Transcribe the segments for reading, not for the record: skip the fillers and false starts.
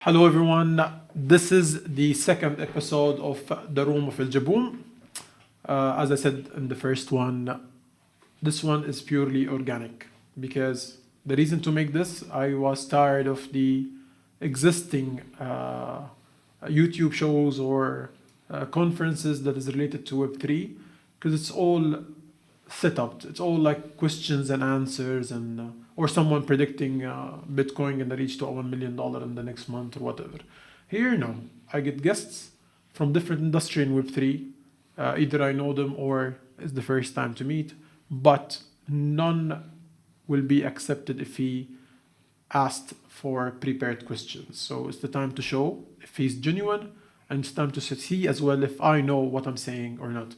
Hello everyone, this is the second episode of the room of Eljaboom. As I said in the first one, this one is purely organic because the reason to make this, I was tired of the existing YouTube shows or conferences that is related to Web3 because it's all set up. It's all like questions and answers and or someone predicting Bitcoin gonna reach to $1 million in the next month or whatever. Here, no. I get guests from different industry in Web3. Either I know them or it's the first time to meet, but none will be accepted if he asked for prepared questions. So it's the time to show if he's genuine, and it's time to see as well if I know what I'm saying or not.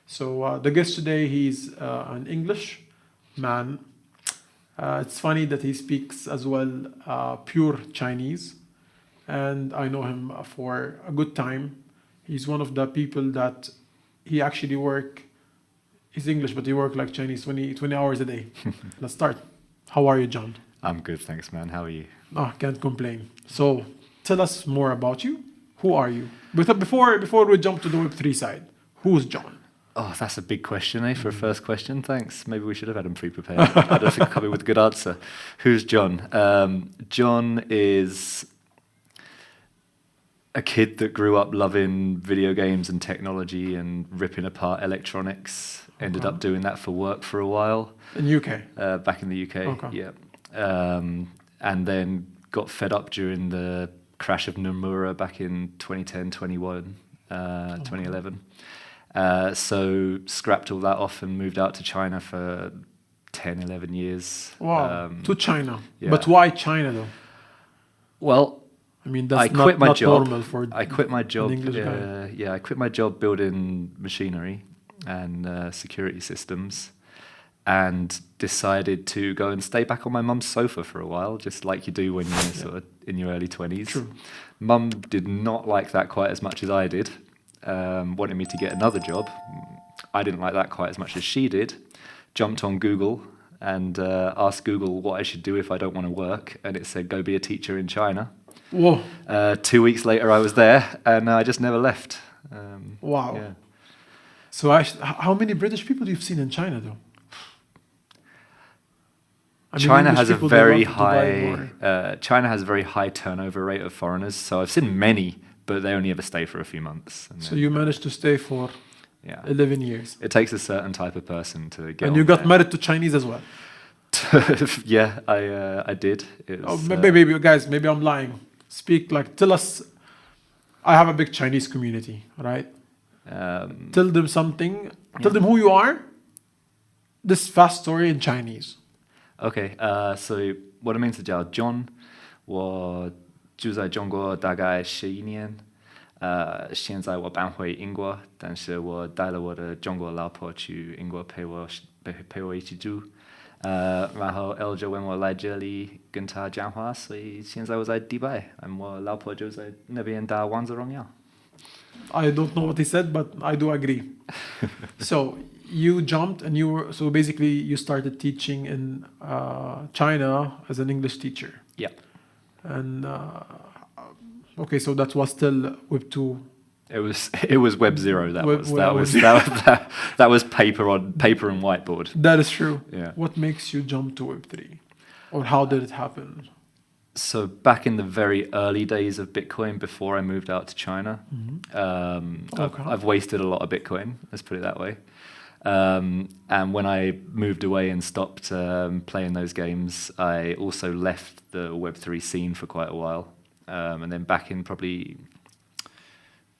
So the guest today, he's an English man. It's funny that he speaks as well pure Chinese, and I know him for a good time. He's one of the people that he actually he's English, but he work like Chinese 20 hours a day. Let's start. How are you, John? I'm good, thanks, man. How are you? Oh, can't complain. So tell us more about you. Who are you? But before we jump to the Web3 side, who's John? Oh, that's a big question, eh, for a first question. Thanks. Maybe we should have had them pre-prepared. I don't think I come in with a good answer. Who's John? John is a kid that grew up loving video games and technology and ripping apart electronics. Ended up doing that for work for a while. In UK? Back in the UK, yeah. And then got fed up during the crash of Nomura back in 2010, 2011. So scrapped all that off and moved out to China for 10, 11 years. Wow, to China. Yeah. But why China though? Well, I mean, that's I quit my job. Normal for I quit my job. an English guy. Yeah, I quit my job building machinery and security systems, and decided to go and stay back on my mum's sofa for a while, just like you do when you're sort of in your early 20s. True. Mum did not like that quite as much as I did. Wanted me to get another job. I didn't like that quite as much as she did. Jumped on Google and asked Google what I should do if I don't want to work, and it said go be a teacher in China. Whoa. 2 weeks later I was there, and I just never left. Wow. Yeah. So how many British people you've seen in China though? I mean, China English has a people, they very love to buy high. China has a very high turnover rate of foreigners. So I've seen many, but they only ever stay for a few months. And So you managed to stay for 11 years. It takes a certain type of person to get. And you got married to Chinese as well. Yeah, I did. Maybe guys, maybe I'm lying. Tell us. I have a big Chinese community, right? Tell them something. Tell them who you are. This fast story in Chinese. OK， 所以我的名字叫 John， 我住在中国大概11年，现在我搬回英国，但是我带了我的中国老婆去英国陪我一起住，然后 Elja 问我来这里跟他讲话，所以现在我在迪拜，我老婆就在那边打王者荣耀。I don't know what he said, but I do agree. So you jumped and so basically you started teaching in China as an English teacher. Yeah. And okay, so that was still Web 2. It was Web 0. That was paper and whiteboard. That is true. Yeah. What makes you jump to Web 3, or how did it happen? So back in the very early days of Bitcoin, before I moved out to China, I've wasted a lot of Bitcoin. Let's put it that way. And when I moved away and stopped playing those games, I also left the Web3 scene for quite a while. And then back in probably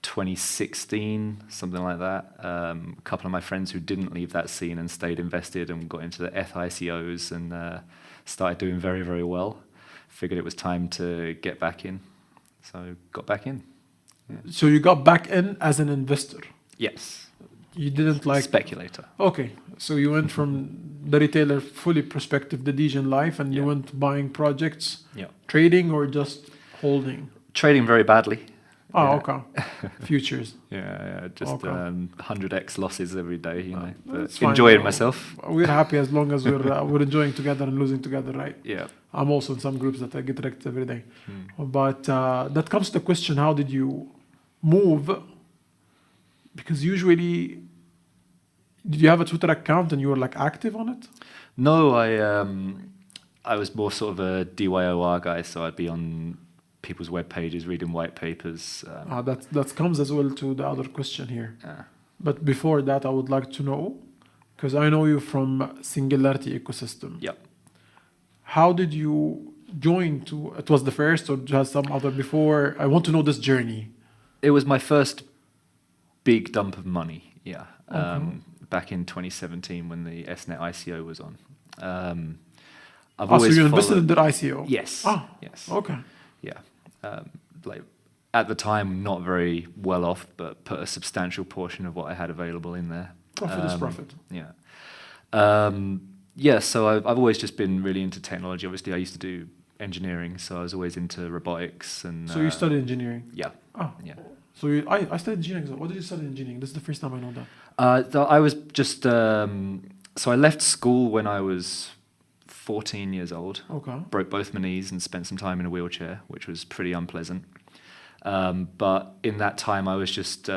2016, something like that, a couple of my friends who didn't leave that scene and stayed invested and got into the FICOs and started doing very, very well, figured it was time to get back in. So got back in. Yeah. So you got back in as an investor? Yes. You didn't speculator. Okay, so you went from the retailer fully prospective, the Degen life, and you went buying projects, trading or just holding? Trading very badly. Oh, okay. Futures. Just 100x losses every day, you know. But fine. enjoying myself. We're happy as long as we're enjoying together and losing together, right? Yeah. I'm also in some groups that I get wrecked every day. But that comes to the question: how did you move? Because usually, did you have a Twitter account and you were like active on it? No, I was more sort of a DYOR guy, so I'd be on people's web pages reading white papers. That comes as well to the other question here. Yeah. But before that, I would like to know, because I know you from Singularity ecosystem. Yep. How did you join to? It was the first, or just some other before? I want to know this journey. It was my first big dump of money. Yeah. Okay. Back in 2017 when the SNet ICO was on. I've So always you invested followed- in their ICO? Yes. Ah, Yes. okay. Yeah. Like at the time, not very well off, but put a substantial portion of what I had available in there. Profit is profit. Yeah. Yeah, so I've always just been really into technology. Obviously, I used to do engineering, so I was always into robotics and. So you studied engineering? Yeah. Ah. Yeah. So I studied engineering as well. What did you study engineering? This is the first time I know that. I was just. So I left school when I was 14 years old. Okay. Broke both my knees and spent some time in a wheelchair, which was pretty unpleasant. But in that time, I was just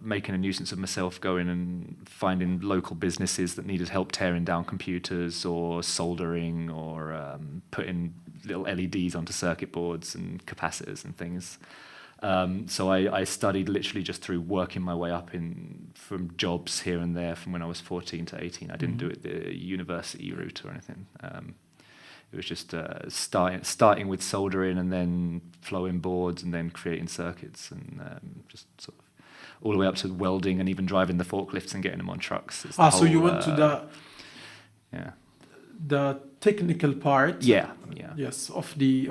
making a nuisance of myself, going and finding local businesses that needed help tearing down computers or soldering or putting little LEDs onto circuit boards and capacitors and things. So I studied literally just through working my way up from jobs here and there from when I was 14 to 18. I didn't do it the university route or anything. It was just starting with soldering and then flowing boards and then creating circuits and just sort of all the way up to welding and even driving the forklifts and getting them on trucks. So you went to the technical part. Yeah. Yes, of the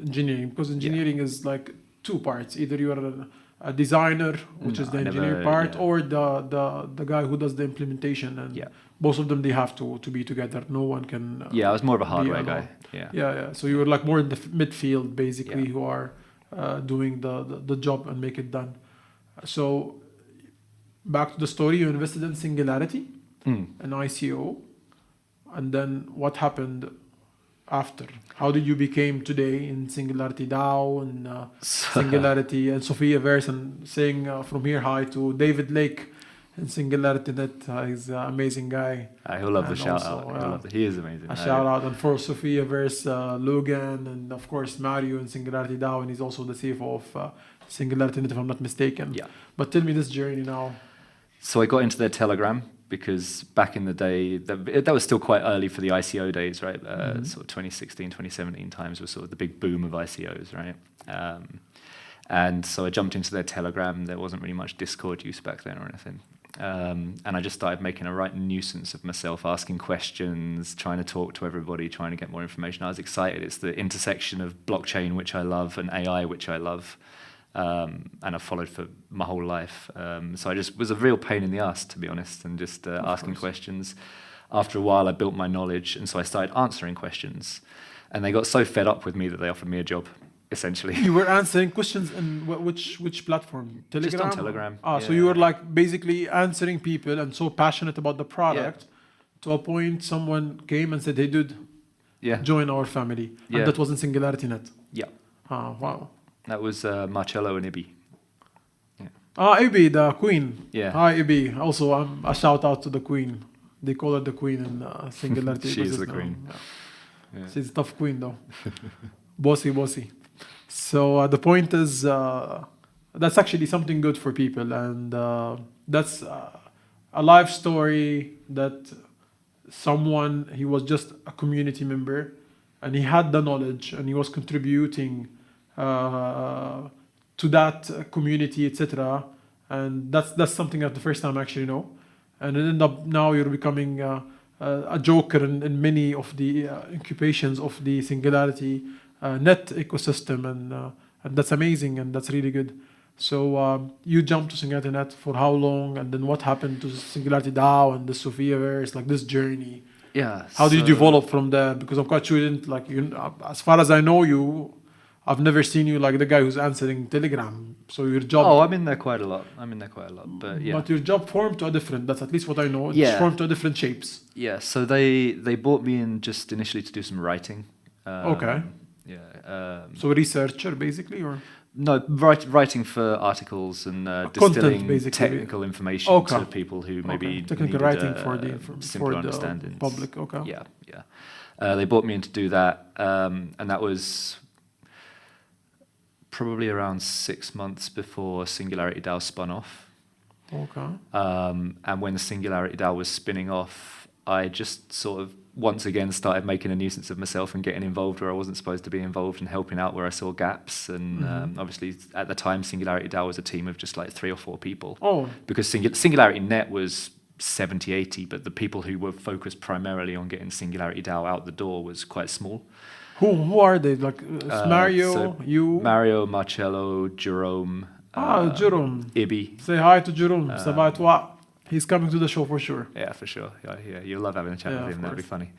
engineering, because engineering is like two parts. Either you are a designer, which is the engineer part, or the guy who does the implementation. And both of them, they have to be together. No one can. I was more of a hardware guy. Yeah. So you were like more in the midfield, basically, who are doing the job and make it done. So back to the story, you invested in Singularity, an ICO, and then what happened after? How did you became today in SingularityDAO and Singularity and Sophia Verse, and saying from here hi to David Lake in SingularityNET? He's an amazing guy. He'll love the shout out. He is amazing. A shout out, and for Sophia Verse, Logan, and of course Mario in SingularityDAO, and he's also the CFO of SingularityNET, if I'm not mistaken. Yeah. But tell me this journey now. So I got into their Telegram because back in the day, that was still quite early for the ICO days, right? Sort of 2016, 2017 times was sort of the big boom of ICOs, right? And so I jumped into their Telegram. There wasn't really much Discord use back then or anything. And I just started making a right nuisance of myself, asking questions, trying to talk to everybody, trying to get more information. I was excited. It's the intersection of blockchain, which I love, and AI, which I love. And I've followed for my whole life. So I just was a real pain in the ass, to be honest, and just asking questions. After a while, I built my knowledge, and so I started answering questions. And they got so fed up with me that they offered me a job, essentially. You were answering questions in which platform? Telegram? Just on Telegram. So you were like basically answering people and so passionate about the product to a point someone came and said, hey, dude, join our family. And that was in SingularityNET. Yeah. Wow. That was Marcello and Ibi. Ibi, the queen. Yeah. Hi, Ibi. Also, a shout out to the queen. They call her the queen in Singularity. She's the queen. Yeah. She's a tough queen, though. Bossy. So the point is, that's actually something good for people. And that's a life story that someone, he was just a community member, and he had the knowledge, and he was contributing to that community, etc. And that's something that the first time I actually know. And it ended up now you're becoming a joker in many of the incubations of the Singularity net ecosystem, and that's amazing, and that's really good. So you jumped to SingularityNET for how long, and then what happened to SingularityDAO and the Sophiaverse, like this journey? Yeah. How did you develop from there? Because I'm quite sure you didn't, like, as far as I know you, I've never seen you like the guy who's answering Telegram. So your job... I'm in there quite a lot. But yeah. But your job formed to a different... That's at least what I know. It's formed to a different shapes. Yeah, so they brought me in just initially to do some writing. Okay. Yeah. So researcher, basically, or No, writing for articles and content, distilling basically. technical information Okay. to people who maybe Okay. Technical needed writing simple for the understandings. public. Okay. Yeah, yeah. They brought me in to do that, and that was probably around 6 months before SingularityDAO spun off. Okay. And when SingularityDAO was spinning off, I just sort of once again started making a nuisance of myself and getting involved where I wasn't supposed to be involved and helping out where I saw gaps. And obviously, at the time, SingularityDAO was a team of just like 3 or 4 people. Oh. Because SingularityNET was 70, 80, but the people who were focused primarily on getting SingularityDAO out the door was quite small. Who are they? Like Mario, So you? Mario, Marcello, Jerome. Jerome. Ibi. Say hi to Jerome. Ça va toi? He's coming to the show for sure. Yeah, for sure. Yeah, you'll love having a chat with him. That'd be funny.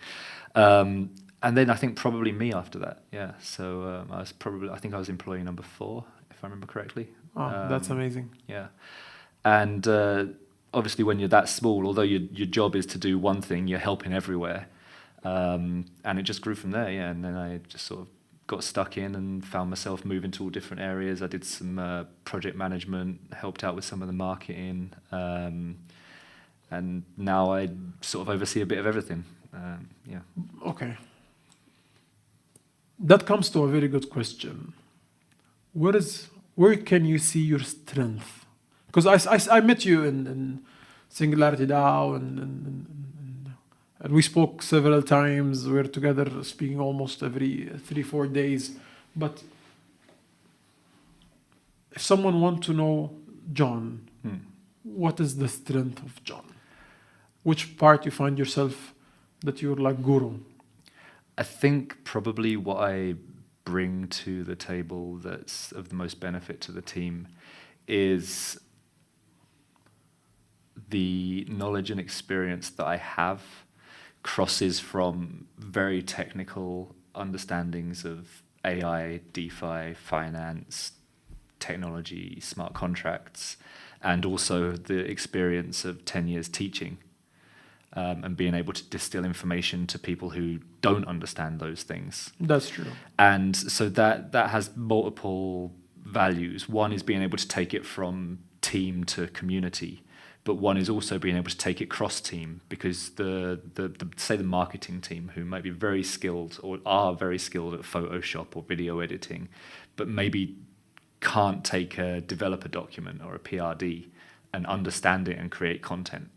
And then I think probably me after that. Yeah. So I think I was employee number 4, if I remember correctly. Oh, that's amazing. Yeah. And obviously, when you're that small, although your job is to do one thing, you're helping everywhere. And it just grew from there. Yeah. And then I just sort of got stuck in and found myself moving to all different areas. I did some project management, helped out with some of the marketing. And now I sort of oversee a bit of everything. Yeah. Okay. That comes to a very good question. Where can you see your strength? Because I met you in SingularityDAO and we spoke several times. We're together speaking almost every 3-4 days. But if someone wants to know John, what is the strength of John? Which part you find yourself that you're like guru? I think probably what I bring to the table that's of the most benefit to the team is the knowledge and experience that I have crosses from very technical understandings of AI, DeFi, finance, technology, smart contracts, and also the experience of 10 years teaching. And being able to distill information to people who don't understand those things. That's true. And so that has multiple values. One is being able to take it from team to community, but one is also being able to take it cross-team, because the say the marketing team, who might be very skilled or are very skilled at Photoshop or video editing, but maybe can't take a developer document or a PRD and understand it and create content.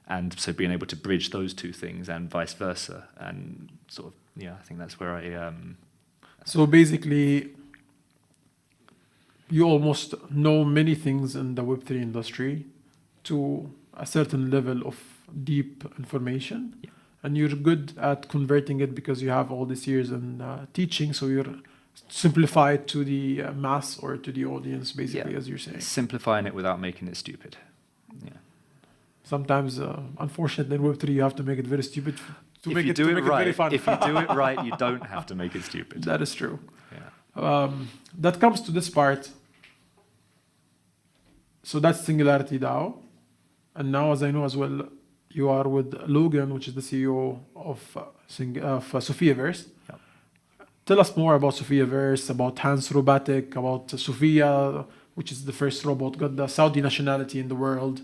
And so being able to bridge those two things and vice versa, and sort of, yeah, I think that's where I... So basically, you almost know many things in the Web3 industry to a certain level of deep information, and you're good at converting it because you have all these years in teaching, so you're simplified to the mass or to the audience, basically, as you're saying. Simplifying it without making it stupid. Yeah. Sometimes, unfortunately, in Web3, you have to make it very stupid to make it very fun. If you do it right, you don't have to make it stupid. That is true. Yeah. That comes to this part. So that's SingularityDAO. And now, as I know as well, you are with Logan, which is the CEO of Sophiaverse. Yep. Tell us more about Sophiaverse, about Hans Robotic, about Sophia, which is the first robot, got the Saudi nationality in the world.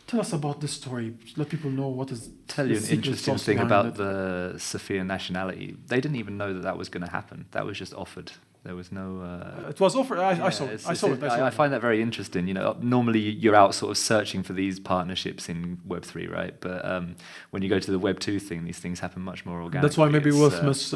Tell us about this story. Let people know what is. Tell you an interesting thing about the Sophia nationality. They didn't even know that was going to happen. That was just offered. There was no. It was offered. I saw it. I find that very interesting. You know, normally you're out sort of searching for these partnerships in Web3, right? But when you go to the Web2 thing, these things happen much more organically. That's why maybe Will Smith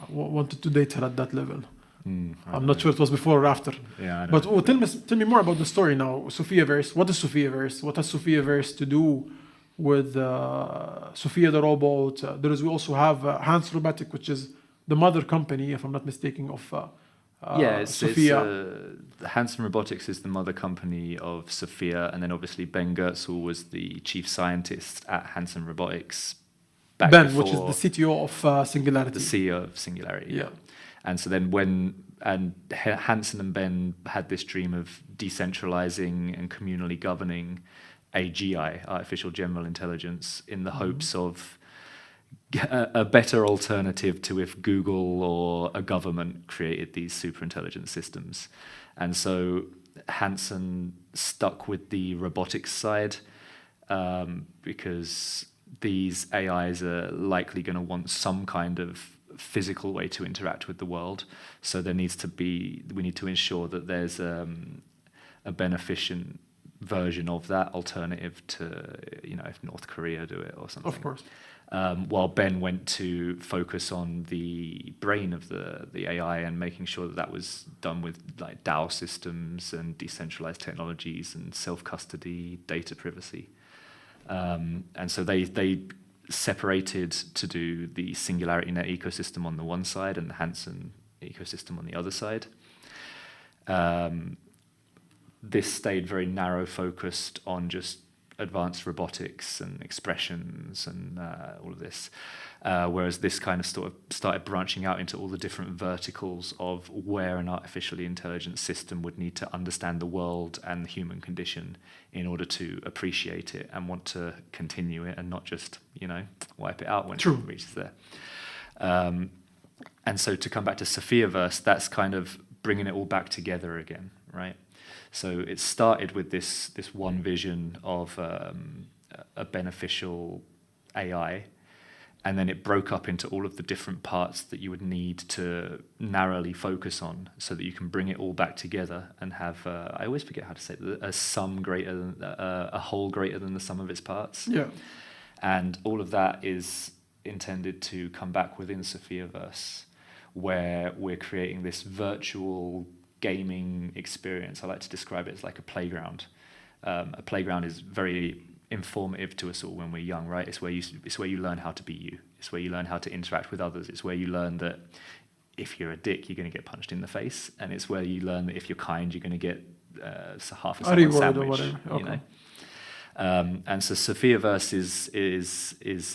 wanted to date her at that level. I'm not sure it was before or after. Yeah, but tell me more about the story now. Sophiaverse. What is Sophiaverse? What has Sophiaverse to do with Sophia the robot? We also have Hans Robotic, which is the mother company, if I'm not mistaken, of Sophia. Hanson Robotics is the mother company of Sophia, and then obviously Ben Goertzel was the chief scientist at Hanson Robotics. Which is the CTO of Singularity. The CEO of Singularity. Yeah. And so then Hanson and Ben had this dream of decentralizing and communally governing AGI, artificial general intelligence, in the hopes of a better alternative to if Google or a government created these super intelligent systems. And so Hansen stuck with the robotics side because these AIs are likely going to want some kind of physical way to interact with the world. So we need to ensure that there's a beneficent version of that alternative to, if North Korea do it or something. Of course. While Ben went to focus on the brain of the AI and making sure that was done with like DAO systems and decentralized technologies and self-custody, data privacy. And so they separated to do the SingularityNET ecosystem on the one side and the Hansen ecosystem on the other side. This stayed very narrow focused on just advanced robotics and expressions and all of this, whereas this kind of sort of started branching out into all the different verticals of where an artificially intelligent system would need to understand the world and the human condition in order to appreciate it and want to continue it and not just, wipe it out when True. it reaches there. And so to come back to Sophiaverse, that's kind of bringing it all back together again, right? So it started with this one vision of a beneficial AI, and then it broke up into all of the different parts that you would need to narrowly focus on so that you can bring it all back together and have, I always forget how to say it, a sum greater than, a whole greater than the sum of its parts. Yeah. And all of that is intended to come back within Sophiaverse, where we're creating this virtual gaming experience. I like to describe it as like a playground. A playground is very informative to us all when we're young, right? It's where you learn how to be you. It's where you learn how to interact with others. It's where you learn that if you're a dick, you're going to get punched in the face, and it's where you learn that if you're kind, you're going to get half a sandwich. Okay. And so Sophiaverse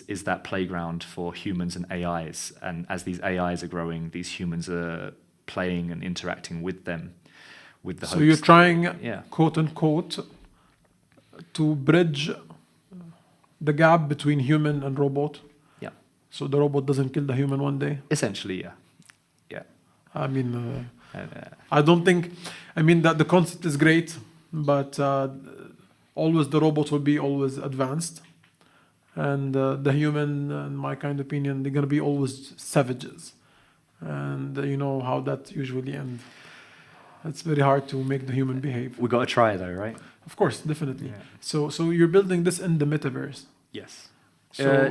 is that playground for humans and AIs. And as these AIs are growing, these humans are playing and interacting with them, with the hopes. So you're trying, quote unquote, to bridge the gap between human and robot. Yeah. So the robot doesn't kill the human one day. Essentially, yeah. I mean, I don't think. I mean that the concept is great, but always the robot will be always advanced, and the human, in my kind of opinion, they're gonna be always savages. And you know how that usually ends. It's very hard to make the human behave. We got to try though, right? Of course, definitely. Yeah. So you're building this in the metaverse. Yes. So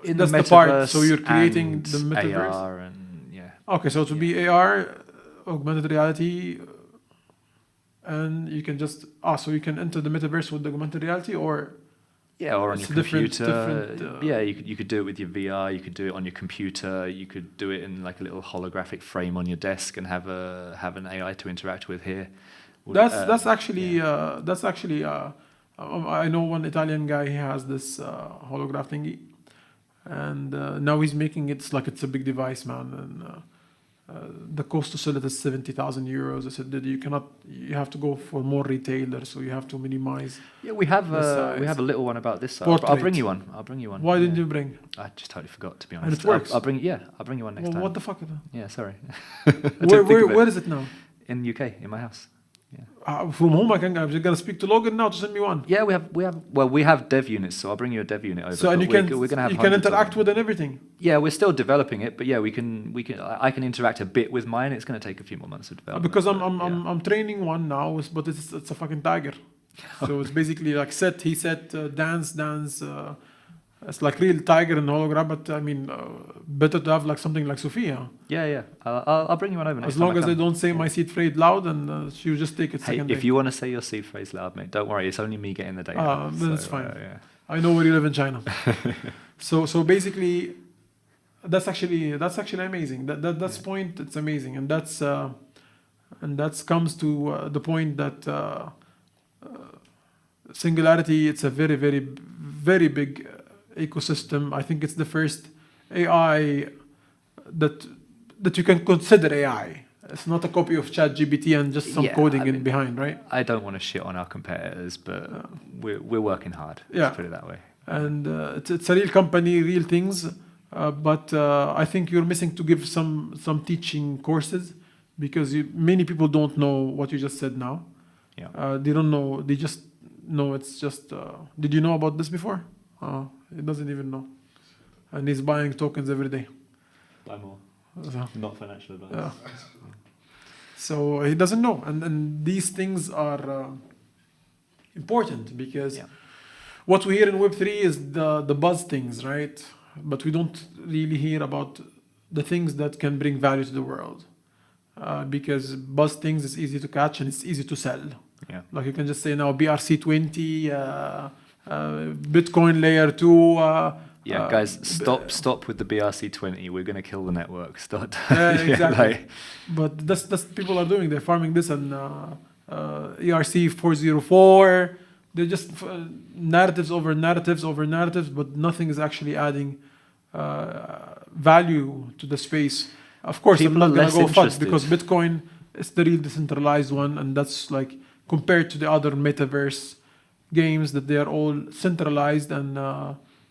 in that's the the part. metaverse So you're creating and the metaverse. AR and Okay, so it will be AR, augmented reality, and you can just so you can enter the metaverse with the augmented reality, or or on your computer. Different, you could do it with your VR. You could do it on your computer. You could do it in like a little holographic frame on your desk and have an AI to interact with here. That's actually I know one Italian guy. He has this holograph thingy, and now he's making it like it's a big device, man. And the cost to sell it is 70,000 euros. I said that you have to go for more retailers, so you have to minimize. Yeah, we have a little one about this size. I'll bring you one. Why didn't you bring? I just totally forgot, to be honest. And it works. I'll bring you one next time. What the fuck? Yeah, sorry. Where is it now? In UK, in my house. From home, I'm just gonna speak to Logan now to send me one. Yeah, we have dev units, so I'll bring you a dev unit over. So and we're gonna have you can interact with and everything. Yeah, we're still developing it, but yeah, I can interact a bit with mine. It's gonna take a few more months of development. Because I'm training one now, but it's a fucking tiger. So it's basically like he said dance. It's like real tiger and hologram, but I mean, better to have like something like Sophia. Yeah. I'll bring you one over next time. As long as they don't say my seed phrase loud, and you just take it second. If you want to say your seed phrase loud, mate, don't worry. It's only me getting the data. Then it's fine. I know where you live in China. So basically, that's actually amazing. That's point. It's amazing, and that comes to the point that Singularity. It's a very, very, very big ecosystem. I think it's the first AI that you can consider AI. It's not a copy of ChatGPT and just some coding behind, right? I don't want to shit on our competitors, but we're working hard. Let's put it that way. and it's a real company, real things. But I think you're missing to give some teaching courses because many people don't know what you just said now. Yeah. They don't know. They just know it's just. Did you know about this before? He doesn't even know, and he's buying tokens every day. Buy more. So, Not financial advice. yeah. So he doesn't know, and these things are important because Yeah. what we hear in Web3 is the buzz things, right? But we don't really hear about the things that can bring value to the world. Because buzz things is easy to catch and it's easy to sell. Yeah. Like you can just say now BRC20, Bitcoin layer 2. Guys, stop with the BRC20. We're going to kill the network. Start. Exactly. But that's people are doing. They're farming this and ERC 404. They're just narratives over narratives over narratives, but nothing is actually adding value to the space. Of course, People I'm not are gonna less go fast interested. because Bitcoin is the real decentralized one, and that's like compared to the other metaverse games that they are all centralized. And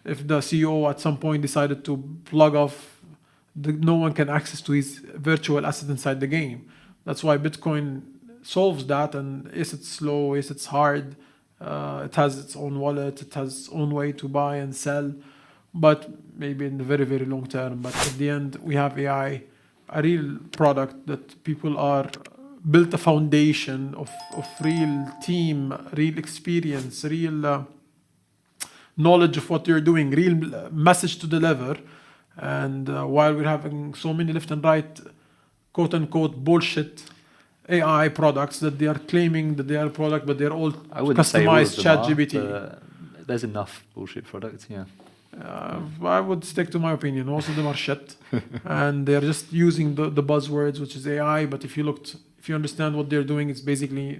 if the CEO at some point decided to plug off, no one can access to his virtual asset inside the game. That's why Bitcoin solves that. And yes, it's slow. Yes, it's hard. It has its own wallet. It has its own way to buy and sell. But maybe in the very, very long term. But at the end, we have AI, a real product that people are built a foundation of real team, real experience, real knowledge of what you're doing, real message to deliver. And while we're having so many left and right, quote unquote, bullshit AI products that they are claiming that they are a product, but they're all I wouldn't say all customized of them ChatGPT. but there's enough bullshit products, yeah. I would stick to my opinion. Most of them are shit, and they're just using the buzzwords, which is AI. But if you understand what they're doing, it's basically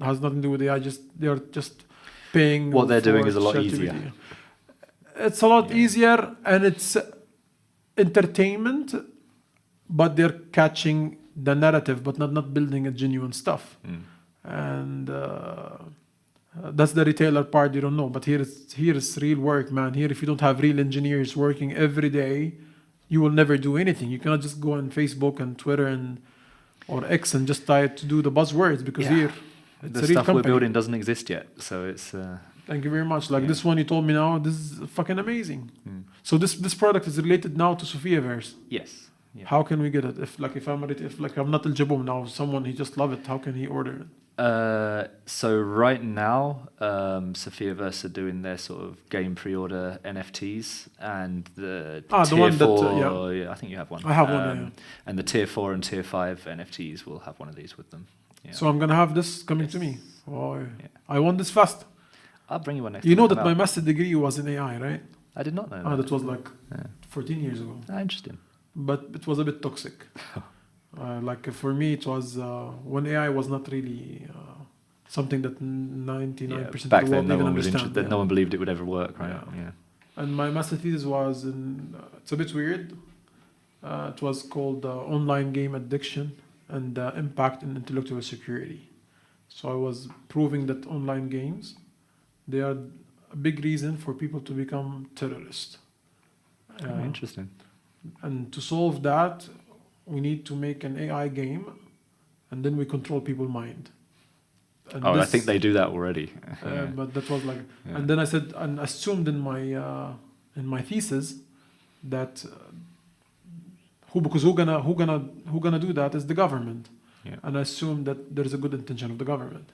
has nothing to do with AI. They're just paying. What they're doing for is a lot ChatGPT. easier. It's a lot easier, and it's entertainment, but they're catching the narrative, but not building a genuine stuff. And that's the retailer part you don't know. But here is real work, man. Here, if you don't have real engineers working every day, you will never do anything. You cannot just go on Facebook and Twitter or X and just try to do the buzzwords because here it's The a real stuff company. we're building doesn't exist yet, so it's. Thank you very much. Like Yeah. this one you told me now, this is fucking amazing. So this product is related now to Sophiaverse. Yes. Yeah. How can we get it? If I'm not Eljaboom now, someone he just love it. How can he order it? So right now, Sophiaverse are doing their sort of game pre-order NFTs, and the the tier one that, 4. Yeah, I think you have one. I have one, yeah. And the tier 4 and tier 5 NFTs will have one of these with them. Yeah. So I'm gonna have this coming to me. Oh, Yeah. I want this fast. I'll bring you one next. You know time that I'm my out. master's degree was in AI, right? I did not know that. Oh, that was like Yeah. 14 years ago. Interesting. But it was a bit toxic. Like for me, it was when AI was not really something that 99% Back of the then, world no even one was understand. interested. No one believed it would ever work, right? Yeah. Yeah. And my master thesis was in, it's a bit weird. It was called Online Game Addiction and Impact in Intellectual Security. So I was proving that online games, they are a big reason for people to become terrorists. Interesting. And to solve that, we need to make an AI game, and then we control people's mind. And I think they do that already. But that was like, Yeah. and then I said and assumed in my thesis that who gonna do that is the government, Yeah. and I assumed that there is a good intention of the government.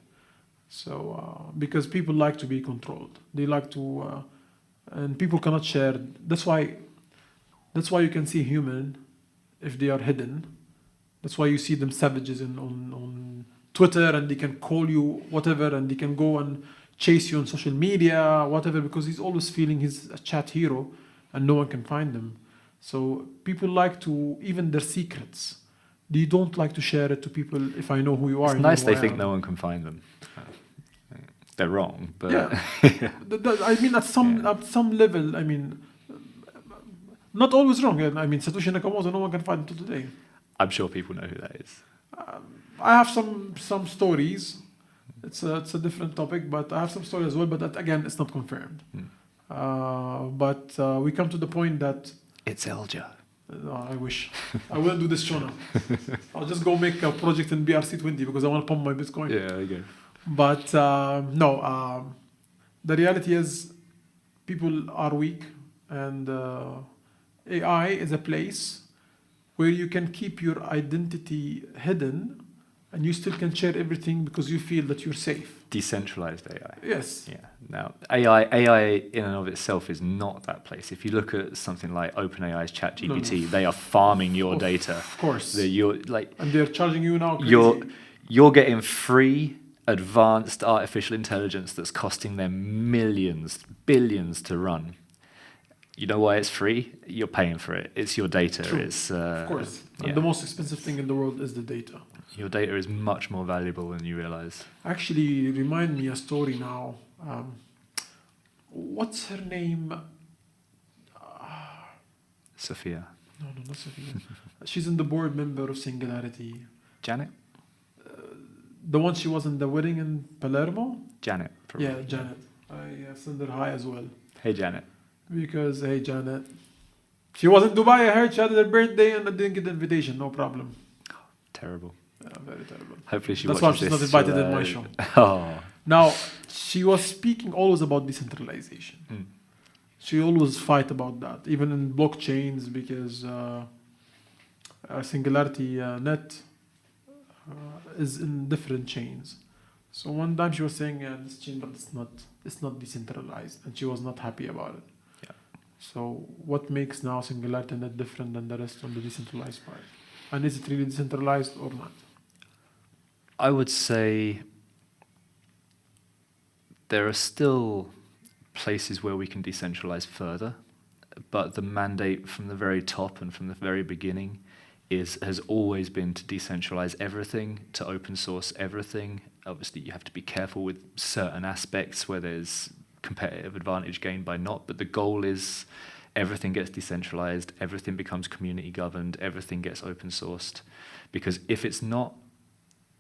So because people like to be controlled, they like to, and people cannot share. That's why you can see human if they are hidden. That's why you see them savages on Twitter, and they can call you whatever, and they can go and chase you on social media, whatever, because he's always feeling he's a chat hero and no one can find them. So people like to, even their secrets, they don't like to share it to people. If I know who you are, It's you know nice who they I think am. no one can find them. They're wrong, but Yeah. I mean, at some level, I mean, not always wrong. I mean, Satoshi Nakamoto, no one can find until today. I'm sure people know who that is. I have some stories. It's a different topic, but I have some stories as well. But that, again, it's not confirmed. But we come to the point that It's Elja. I wish I wouldn't do this show now. I'll just go make a project in BRC20 because I want to pump my Bitcoin. Yeah, there you go. But no, the reality is people are weak, and AI is a place where you can keep your identity hidden and you still can share everything because you feel that you're safe. Decentralized AI. Yes. Yeah. Now, AI in and of itself is not that place. If you look at something like OpenAI's ChatGPT, they are farming your data. Of course. And they're charging you now crazy. You're getting free advanced artificial intelligence that's costing them millions, billions to run. You know why it's free? You're paying for it. It's your data. True. It's of course. Yeah. And the most expensive thing in the world is the data. Your data is much more valuable than you realize. Actually, remind me a story now. What's her name? Sophia. No, not Sophia. She's in the board member of Singularity. Janet? The one she was in the wedding in Palermo? Janet. Probably. Yeah, Janet. I send her hi as well. Hey, Janet. Because, hey, Janet. She was in Dubai, I heard she had her birthday and I didn't get the invitation, no problem. terrible. Yeah, very terrible. Hopefully she That's why watches she's not this, invited in my show. Oh. Now, she was speaking always about decentralization. Mm. She always fight about that, even in blockchains, because SingularityNET is in different chains. So one time she was saying, this chain, but it's not decentralized, and she was not happy about it. Yeah. So what makes now SingularityNET different than the rest on the decentralized part? And is it really decentralized or not? I would say there are still places where we can decentralize further, but the mandate from the very top and from the very beginning has always been to decentralize everything, to open source everything. Obviously, you have to be careful with certain aspects where there's competitive advantage gained by not, but the goal is everything gets decentralized, everything becomes community governed, everything gets open sourced. Because if it's not,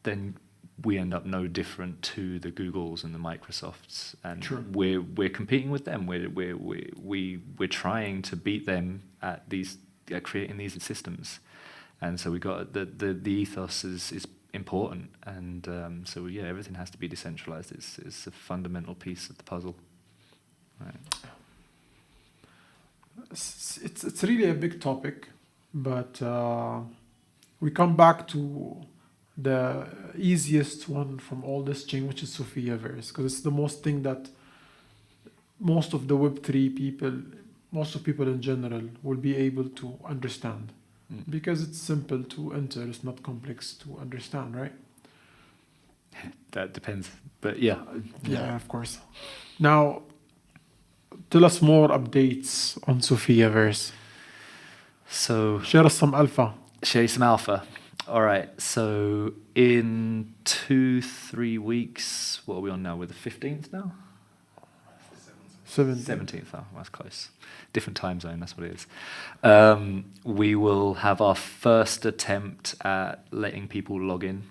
then we end up no different to the Googles and the Microsofts, and Sure. we're competing with them. We're trying to beat them at these creating these systems, and so we got the ethos is important, and so yeah, everything has to be decentralized. It's a fundamental piece of the puzzle. Right. It's really a big topic, but we come back to the easiest one from all this chain, which is Sophiaverse, because it's the most thing that most of the Web3 people, most of people in general, will be able to understand. Because it's simple to enter, it's not complex to understand, right? That depends, but yeah. Yeah, of course. Now, tell us more updates on Sophiaverse. So Share us some alpha. share some alpha. All right, so in 2-3 weeks, what are we on now? We're the 15th now? 17th, oh, that's close. Different time zone, that's what it is. We will have our first attempt at letting people log in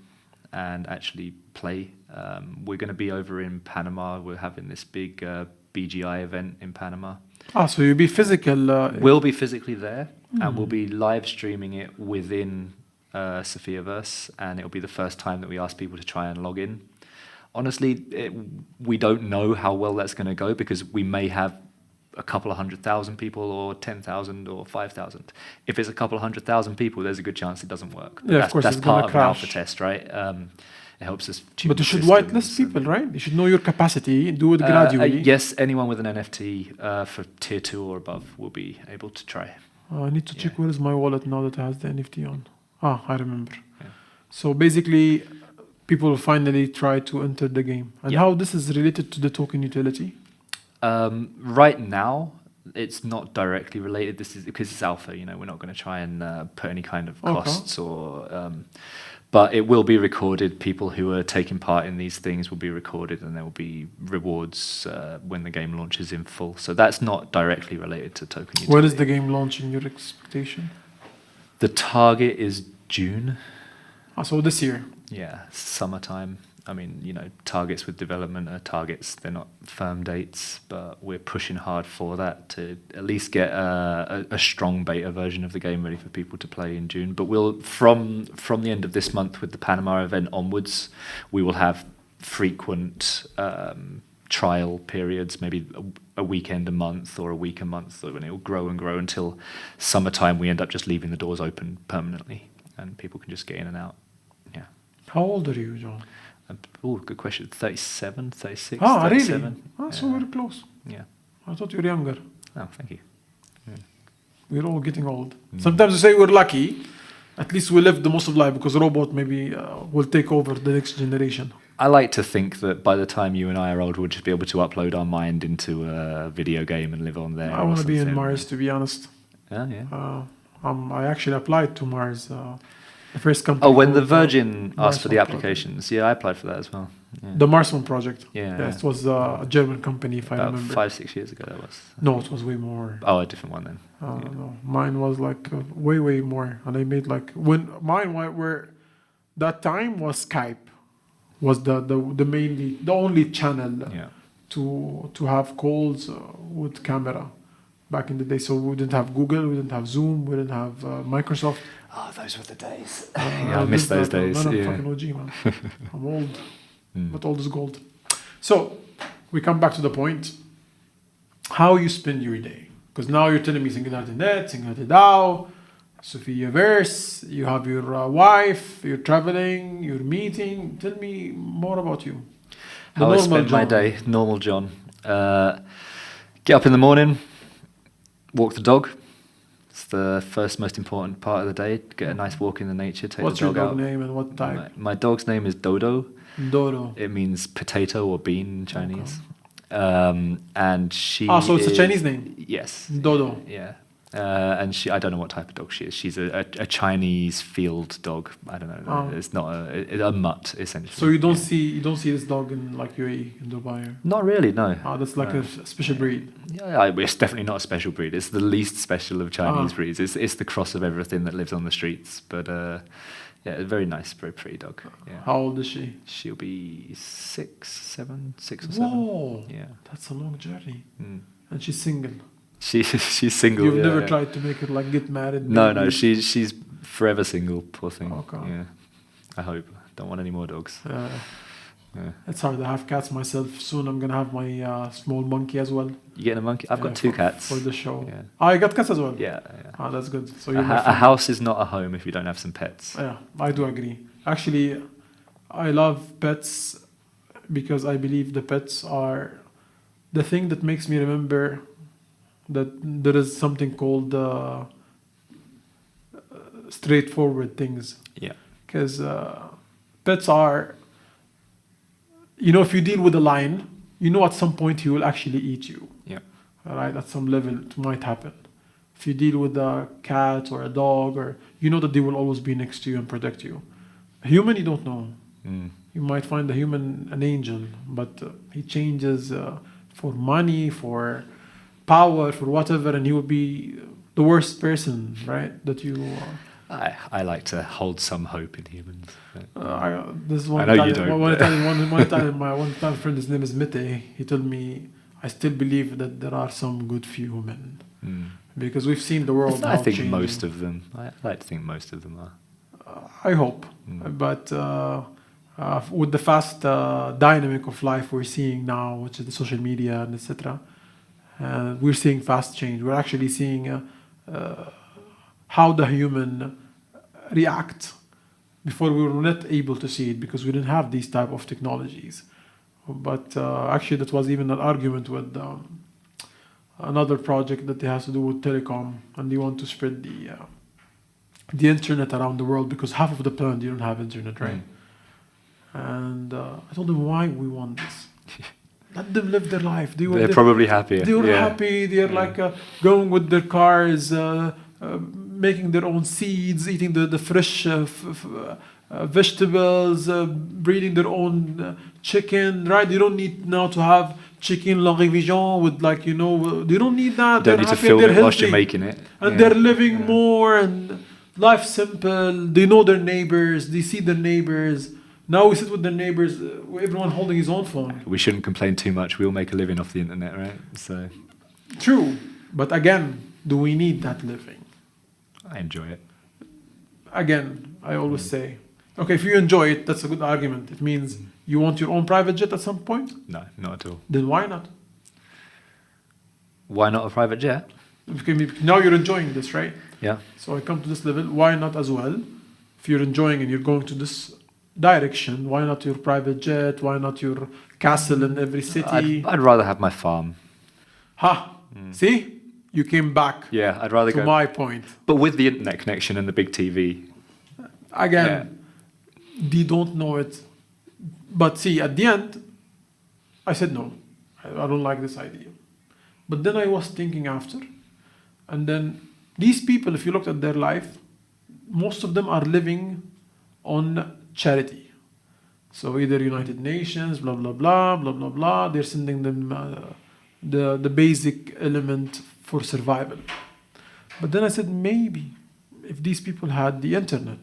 and actually play. We're going to be over in Panama. We're having this big BGI event in Panama. So you'll be physical. We'll be physically there, and we'll be live streaming it within Sophiaverse, and it'll be the first time that we ask people to try and log in. Honestly, we don't know how well that's going to go, because we may have a couple of 100,000 people, or 10,000, or 5,000. If it's a couple of 100,000 people, there's a good chance it doesn't work. But Yeah, of course, that's it's part gonna of an alpha crash. test, right? It helps us tune But you the should systems whitelist and- people, right? You should know your capacity, do it gradually. yes, anyone with an NFT for tier 2 or above will be able to try. I need to check Yeah. where is my wallet now that it has the NFT on. I remember. Yeah. So basically, people will finally try to enter the game. And Yeah. how this is related to the token utility? Right now, it's not directly related. This is because it's alpha. We're not going to try and put any kind of Okay. costs or. But it will be recorded. People who are taking part in these things will be recorded, and there will be rewards when the game launches in full. So that's not directly related to token utility. When is the game launching, your expectation? The target is June. So this year. Yeah, summertime. I mean, targets with development are targets. They're not firm dates, but we're pushing hard for that to at least get a strong beta version of the game ready for people to play in June. But we'll from the end of this month with the Panama event onwards, we will have frequent trial periods, maybe a weekend a month or a week a month, and it will grow and grow until summertime. We end up just leaving the doors open permanently, and people can just get in and out. Yeah. How old are you, John? Oh, good question. 37, 36, Ah, 37. really? Ah, so very close. Yeah. I thought you were younger. Oh, thank you. Yeah. We're all getting old. Sometimes we say we're lucky. At least we lived the most of life because robot maybe will take over the next generation. I like to think that by the time you and I are old, we'll just be able to upload our mind into a video game and live on there. I want to be in Mars, to be honest. Yeah. I actually applied to Mars. The first company. Oh, when the Virgin asked for the Mars One applications. project. Yeah, I applied for that as well. Yeah. The Mars One project. Yeah. Yes, it was a German company, if I About remember. 5-6 years ago that was. No, it was way more. Oh, a different one then. No, mine was like way more, and I made like when mine were that time was Skype, was the mainly the only channel Yeah. to have calls with camera back in the day. So we didn't have Google, we didn't have Zoom, we didn't have Microsoft. Oh, those were the days. Yeah, I miss those days. I'm Yeah. fucking OG, man. I'm old, but old is gold. So we come back to the point. How you spend your day? Because now you're telling me SingularityNET, SingularityDAO, Sophiaverse, you have your wife, you're traveling, you're meeting. Tell me more about you. The How I normal spend my John. day, normal John. Get up in the morning, walk the dog. It's the first most important part of the day. Get a nice walk in the nature, take What's the your dog dog out. name and what type? My dog's name is Dodo. Dodo. It means potato or bean in Chinese. And she So it's a is- Chinese name? Yes. Dodo. Yeah. And I don't know what type of dog she is. She's a Chinese field dog. I don't know. Oh. It's not a mutt essentially. So you don't see this dog in like UAE, in Dubai? Not really, no. That's like No. a special breed. Yeah, it's definitely not a special breed. It's the least special of Chinese Ah. breeds. It's the cross of everything that lives on the streets. But yeah, a very nice, very pretty dog. Yeah. How old is she? She'll be 6 or 7. Whoa, Yeah. that's a long journey. Mm. And she's single. She's single. You've yeah, never yeah. tried to make her like get married? No, maybe? she's forever single. Poor thing. Okay. Yeah. I hope. Don't want any more dogs. Yeah. It's hard. I have cats myself. Soon I'm gonna have my small monkey as well. You getting a monkey? I've got 2 cats. for the show. Yeah. I got cats as well. Yeah. That's good. So A, you're my a friend. house is not a home if you don't have some pets. Yeah, I do agree. Actually, I love pets because I believe the pets are the thing that makes me remember that there is something called straightforward things. Yeah. Because pets are, if you deal with a lion, at some point he will actually eat you. Yeah. Right? At some level, it might happen. If you deal with a cat or a dog, or that they will always be next to you and protect you. A human, you don't know. Mm. You might find a human an angel, but he changes for money, for power, for whatever, and he will be the worst person, right? That you. I like to hold some hope in humans. This is one I know you Italian, don't, one but- Italian, my one Italian friend, his name is Mete. He told me, I still believe that there are some good human because we've seen the world. I now think changing. most of them. I like to think most of them are. I hope, but with the fast dynamic of life we're seeing now, which is the social media and etc., we're seeing fast change. We're actually seeing how the human react. Before we were not able to see it because we didn't have these type of technologies. But actually, that was even an argument with another project that has to do with telecom, and they want to spread the internet around the world because half of the planet you don't have internet, right? And I told them why we want this. Let them live their life. They're probably happier. They were yeah. happy. They're like going with their cars, making their own seeds, eating the fresh vegetables, breeding their own chicken. Right? You don't need now to have chicken la révision with they don't need that. Don't They're need to happy, film they're it whilst you're healthy. making it. And Yeah. they're living more and life simple. They know their neighbors. They see their neighbors. Now we sit with the neighbors, everyone holding his own phone. We shouldn't complain too much. We all make a living off the internet, right? So True, but again, do we need that living? I enjoy it. Again, I always say, okay, if you enjoy it, that's a good argument. It means you want your own private jet at some point? No, not at all. Then why not? Why not a private jet? Now you're enjoying this, right? Yeah. So I come to this level, why not as well? If you're enjoying and you're going to this direction, why not your private jet? Why not your castle in every city? I'd rather have my farm. See? You came back Yeah, I'd rather to go. my point. But with the internet connection and the big TV. Again, they don't know it. But see, at the end, I said no. I don't like this idea. But then I was thinking after. And then these people, if you looked at their life, most of them are living on charity. So either United Nations, blah, blah, blah, blah, blah, blah. They're sending them the basic element for survival. But then I said, maybe if these people had the internet.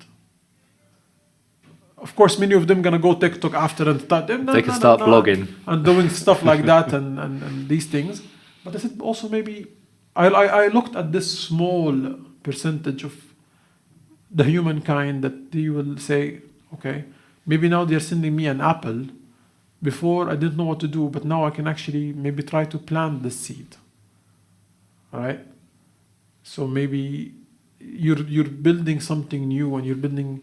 Of course, many of them gonna go TikTok after and start. They can start blogging. And doing stuff like that and these things. But I said also maybe, I looked at this small percentage of the humankind that they will say, okay, maybe now they're sending me an apple. Before I didn't know what to do, but now I can actually maybe try to plant the seed. All right? So maybe you're building something new, and you're building,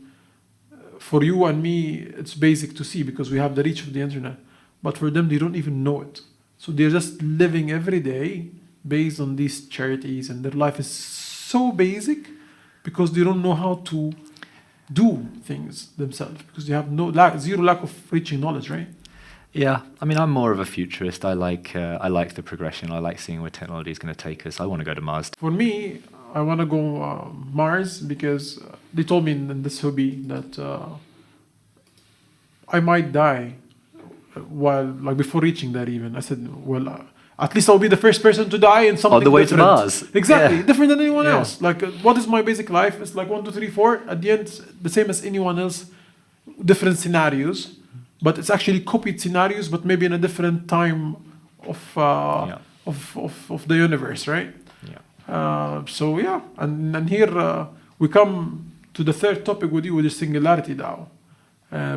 for you and me, it's basic to see because we have the reach of the internet. But for them, they don't even know it. So they're just living every day based on these charities, and their life is so basic because they don't know how to do things themselves because they have zero lack of reaching knowledge, right? Yeah, I mean, I'm more of a futurist. I like the progression. I like seeing where technology is going to take us. I want to go to Mars. For me, I want to go Mars because they told me in this hobby that I might die before reaching there even. I said, well, at least I'll be the first person to die in something On the way different. to Mars. Exactly, Yeah. different than anyone Yeah. else. Like, what is my basic life? It's like 1, 2, 3, 4. At the end, it's the same as anyone else. Different scenarios. But it's actually copied scenarios, but maybe in a different time of the universe, right? Yeah. So yeah, and here we come to the third topic with you, with the SingularityDAO,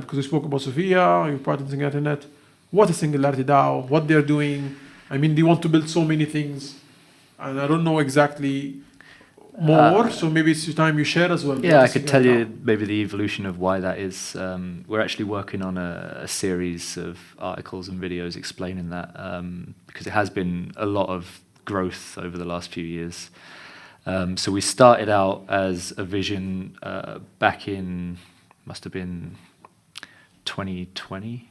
because we spoke about Sophia, you're part of SingularityNET. What is SingularityDAO? What they're doing? I mean, they want to build so many things, and I don't know exactly more, so maybe it's time you share as well. Yeah, I could tell you maybe the evolution of why that is. We're actually working on a series of articles and videos explaining that because it has been a lot of growth over the last few years. So we started out as a vision back in, must have been 2020.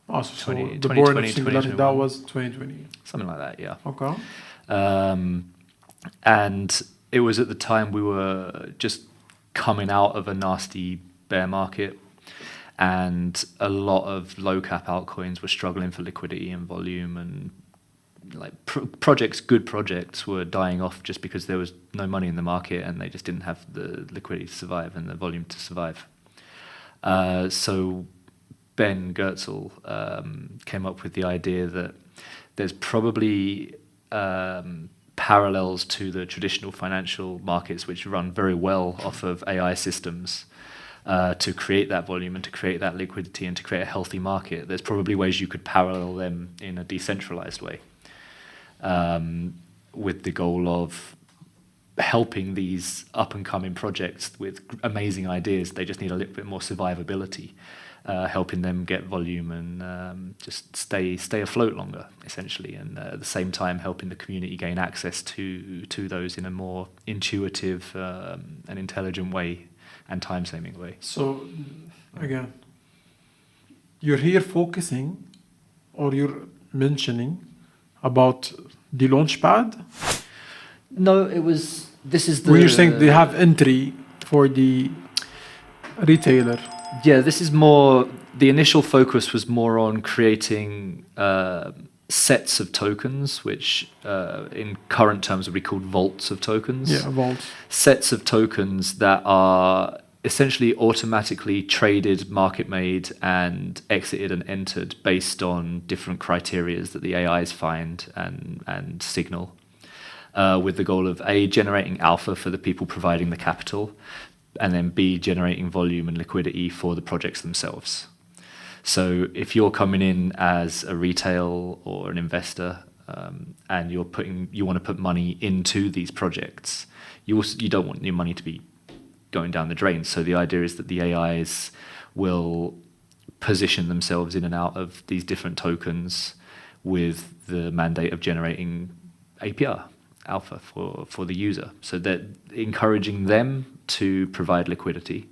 Oh, so 20, the board of 2020, SingularityDAO was 2020. Something like that, yeah. Okay. And it was at the time we were just coming out of a nasty bear market, and a lot of low cap altcoins were struggling for liquidity and volume, and like good projects were dying off just because there was no money in the market and they just didn't have the liquidity to survive and the volume to survive. So Ben Goertzel came up with the idea that there's probably parallels to the traditional financial markets, which run very well off of AI systems, to create that volume and to create that liquidity and to create a healthy market. There's probably ways you could parallel them in a decentralized way, with the goal of helping these up-and-coming projects with amazing ideas. They just need a little bit more survivability, helping them get volume and just stay afloat longer, essentially, and at the same time helping the community gain access to those in a more intuitive and intelligent way and time-saving way. So, again, you're here focusing, or you're mentioning about the Launchpad? No, it was. This is the. When you're saying they have entry for the retailer. Yeah, this is more. The initial focus was more on creating sets of tokens, which in current terms would be called vaults of tokens. Yeah, vaults. Sets of tokens that are essentially automatically traded, market made, and exited and entered based on different criteria that the AIs find and signal, with the goal of A, generating alpha for the people providing the capital, and then B, generating volume and liquidity for the projects themselves. So if you're coming in as a retail or an investor, and you want to put money into these projects, you don't want your money to be going down the drain. So the idea is that the AIs will position themselves in and out of these different tokens with the mandate of generating APR, alpha for the user. So they're encouraging them to provide liquidity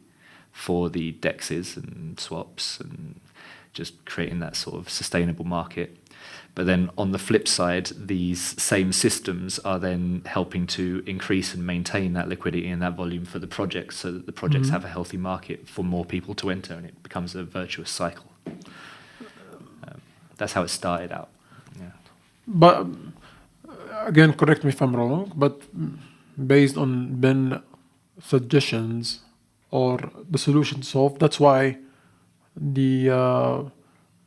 for the DEXs and swaps and just creating that sort of sustainable market. But then on the flip side, these same systems are then helping to increase and maintain that liquidity and that volume for the projects, so that the projects have a healthy market for more people to enter, and it becomes a virtuous cycle. That's how it started out. Yeah. But again, correct me if I'm wrong, but based on Ben suggestions or the solution solved, that's why the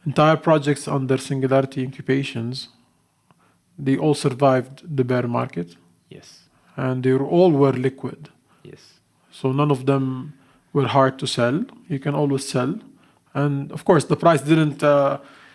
entire projects under Singularity incubations, they all survived the bear market. Yes. And they all were liquid. Yes. So none of them were hard to sell. You can always sell. And of course, the price didn't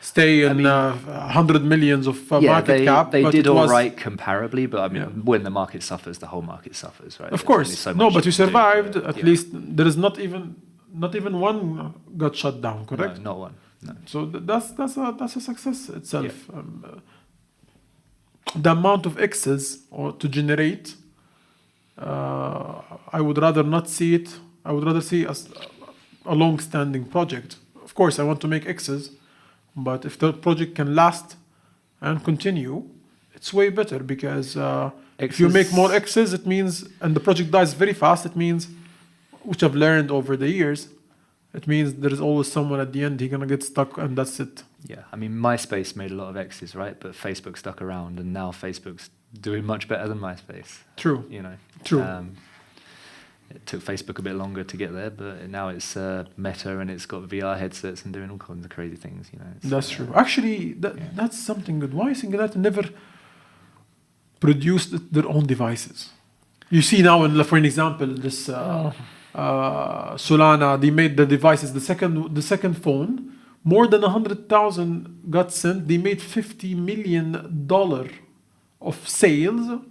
stay in 100 millions of market cap. They but did it all was, right comparably, but I mean, when the market suffers, the whole market suffers, right? Of course. So no, much but you to do, survived. but, At least there is not even one got shut down, correct? No, not one. No. So that's a success itself. Yeah. The amount of X's or to generate, I would rather not see it. I would rather see as a long-standing project. Of course, I want to make X's, but if the project can last and continue, it's way better, because if you make more X's, it means, and the project dies very fast, it means, which I've learned over the years, it means there is always someone at the end, he's going to get stuck, and that's it. Yeah, I mean, MySpace made a lot of X's, right? But Facebook stuck around, and now Facebook's doing much better than MySpace. True. You know. True. It took Facebook a bit longer to get there, but now it's Meta, and it's got VR headsets and doing all kinds of crazy things, you know. That's true. Actually, that's something good. Why Singularity never produced their own devices? You see now, for an example, this Solana, they made the devices, the second phone, more than 100,000 got sent. They made $50 million of sales,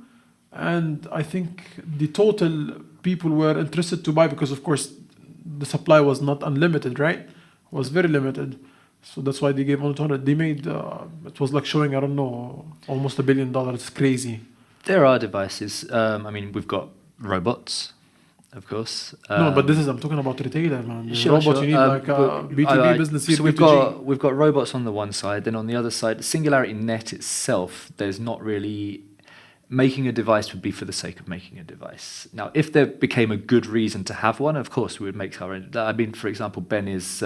and I think the total people were interested to buy, because of course the supply was not unlimited, right? It was very limited. So that's why they gave only 200. They made, it was like showing, I don't know, almost $1 billion. It's crazy. There are devices. I mean, we've got robots, of course. No, but I'm talking about retailer, man. Sure, robots, sure. you need like B2B business here. So we've got robots on the one side, then on the other side, SingularityNET itself, there's not really... Making a device would be for the sake of making a device. Now, if there became a good reason to have one, of course we would make our own. I mean, for example, Ben is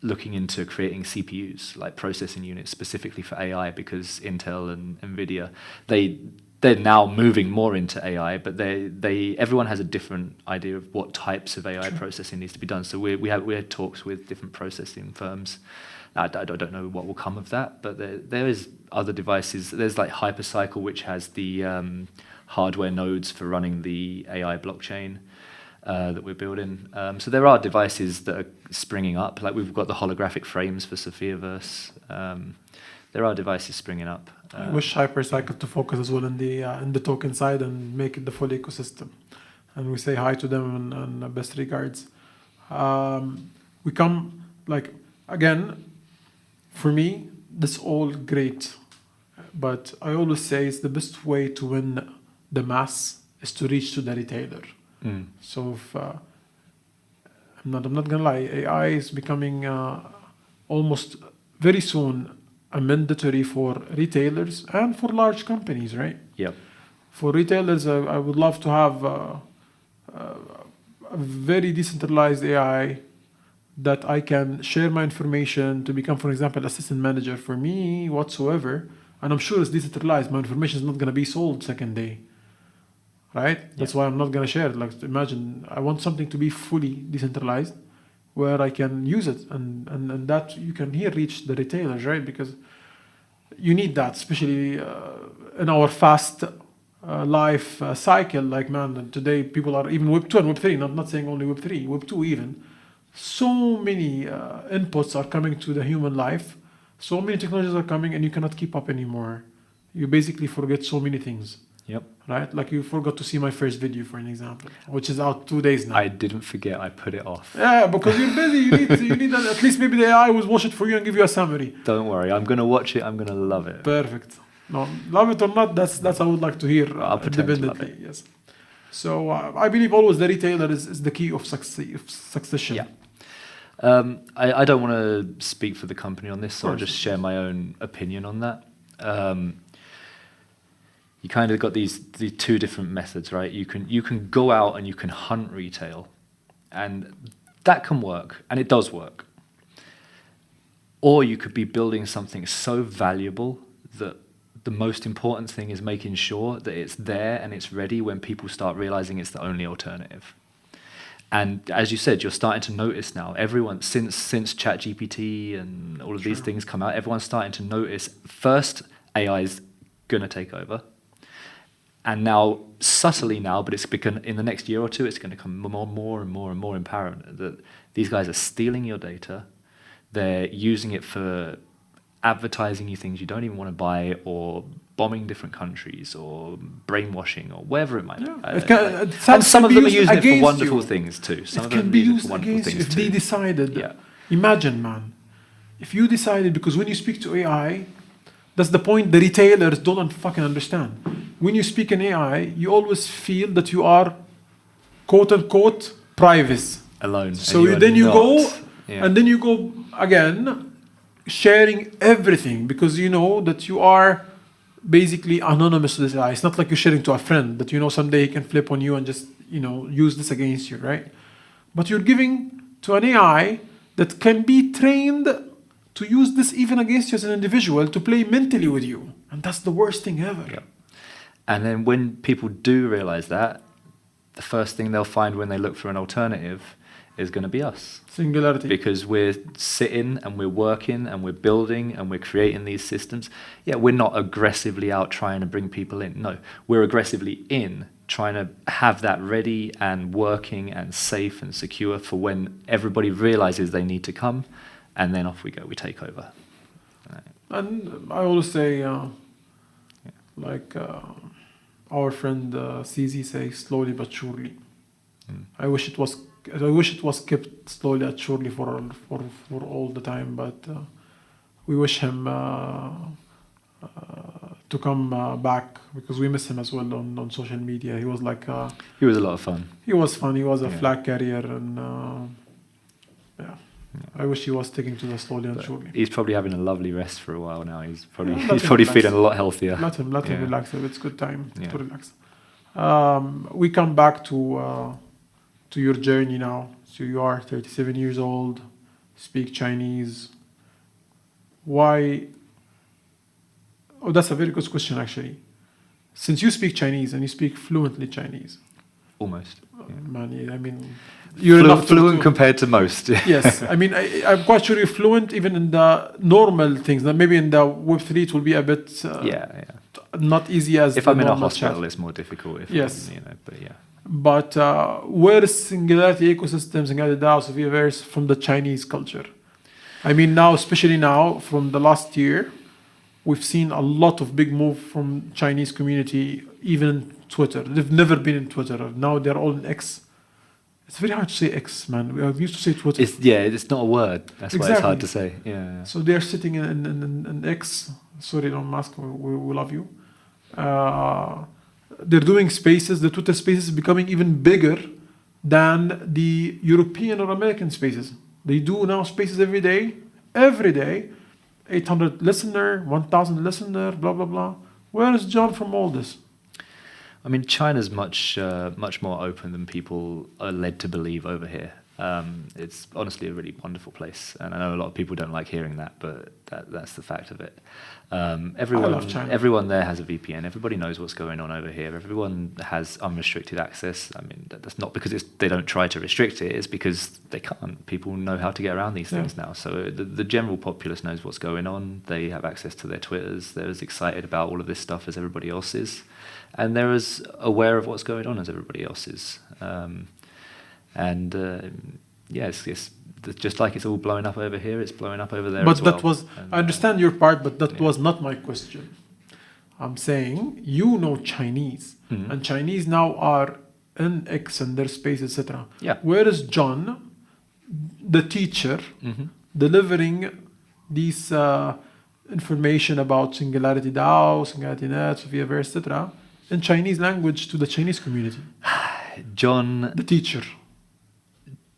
looking into creating CPUs, like processing units specifically for AI, because Intel and NVIDIA, they're now moving more into AI, but everyone has a different idea of what types of AI processing needs to be done. So we had talks with different processing firms. I don't know what will come of that, but there is other devices. There's like Hypercycle, which has the hardware nodes for running the AI blockchain that we're building. So there are devices that are springing up. Like we've got the holographic frames for Sophiaverse. There are devices springing up. I wish Hypercycle to focus as well in the token side and make it the full ecosystem. And we say hi to them and best regards. We come like again. For me, that's all great, but I always say it's the best way to win the mass is to reach to the retailer. So if, I'm not gonna lie, AI is becoming almost very soon a mandatory for retailers and for large companies, right? Yep. For retailers, I would love to have a very decentralized AI that I can share my information to become, for example, assistant manager for me whatsoever. And I'm sure it's decentralized. My information is not going to be sold second day. right? That's why I'm not gonna share it. Like, imagine I want something to be fully decentralized, where I can use it, and that you can here reach the retailers, right? Because you need that, especially in our fast life cycle. Like, man, today people are even Web 2 and Web 3, not saying only Web 3, Web 2 even. So many inputs are coming to the human life. So many technologies are coming, and you cannot keep up anymore. You basically forget so many things. Yep. Right? Like, you forgot to see my first video, for an example, which is out 2 days now. I didn't forget. I put it off. Yeah, because you're busy. You need at least maybe the AI will watch it for you and give you a summary. Don't worry. I'm gonna watch it. I'm gonna love it. Perfect. No, love it or not, that's I would like to hear I'll pretend to love independently. Yes. So I believe always the retailer is the key of succession. Yeah. I don't want to speak for the company on this, so I'll just share my own opinion on that. You kind of got these two different methods, right? You can go out and you can hunt retail, and that can work, and it does work. Or you could be building something so valuable that the most important thing is making sure that it's there and it's ready when people start realizing it's the only alternative. And as you said, you're starting to notice now, everyone, since ChatGPT and all of these things come out, everyone's starting to notice, first, AI is going to take over. And now, subtly now, but it's become, in the next year or two, it's going to become more and more apparent that these guys are stealing your data. They're using it for advertising you things you don't even want to buy, or bombing different countries, or brainwashing, or whatever it might be. And some of them are using it for wonderful things too. Some it of them can be use it used for wonderful against you things if too. they decided. Yeah. Imagine, man, if you decided, because when you speak to AI, that's the point the retailers don't fucking understand. When you speak in AI, you always feel that you are, quote unquote, private. Alone. So then you go, and then you go again, sharing everything, because you know that you are basically anonymous to this AI. It's not like you're sharing to a friend that you know someday he can flip on you and just, use this against you, right? But you're giving to an AI that can be trained to use this even against you as an individual, to play mentally with you. And that's the worst thing ever. Yeah. And then when people do realize that, the first thing they'll find when they look for an alternative is going to be us. Singularity. Because we're sitting and we're working and we're building and we're creating these systems. Yeah, we're not aggressively out trying to bring people in. No, we're aggressively in trying to have that ready and working and safe and secure for when everybody realizes they need to come, and then off we go, we take over. Right. And I always say, our friend CZ says, slowly but surely. I wish it was kept slowly and surely for all the time, but we wish him to come back, because we miss him as well on social media. He was like he was a lot of fun. He was fun. He was a flag carrier, and I wish he was sticking to the slowly and surely. He's probably having a lovely rest for a while now. He's probably feeling a lot healthier. Let him relax. It's good time to relax. We come back to your journey now. So you are 37 years old, speak Chinese. Why? Oh, that's a very good question, actually. Since you speak Chinese and you speak fluently Chinese. Almost. Man, I mean, you're fluent compared to most. Yes, I mean, I'm quite sure you're fluent even in the normal things. That maybe in the Web3 it will be a bit not easy as if I'm in a hospital, it's more difficult. But where is Singularity ecosystem, SingularityDAO, Sophiaverse from the Chinese culture? I mean, now, especially now, from the last year, we've seen a lot of big move from Chinese community, even in Twitter. They've never been in Twitter. Now they're all in X. It's very hard to say X, man. We used to say Twitter. It's not a word. That's why it's hard to say. Yeah. So they're sitting in X. Sorry, Elon Musk, we love you. They're doing spaces. The Twitter spaces is becoming even bigger than the European or American spaces. They do now spaces every day. 800 listener, 1,000 listener, blah, blah, blah. Where is John from all this? I mean, China's much more open than people are led to believe over here. It's honestly a really wonderful place, and I know a lot of people don't like hearing that, but that's the fact of it. Everyone there has a VPN. Everybody knows what's going on over here. Everyone has unrestricted access. I mean, that's not because they don't try to restrict it. It's because they can't. People know how to get around these things now. So the general populace knows what's going on. They have access to their Twitters. They're as excited about all of this stuff as everybody else is, and they're as aware of what's going on as everybody else is. It's just like it's all blowing up over here, it's blowing up over there as well. But I understand your part, but that was not my question. I'm saying you know Chinese, and Chinese now are in X and their space, etc. Yeah. Where is John, the teacher, delivering these information about SingularityDAO, SingularityNET, SophiaVerse, etc. in Chinese language to the Chinese community? John, the teacher.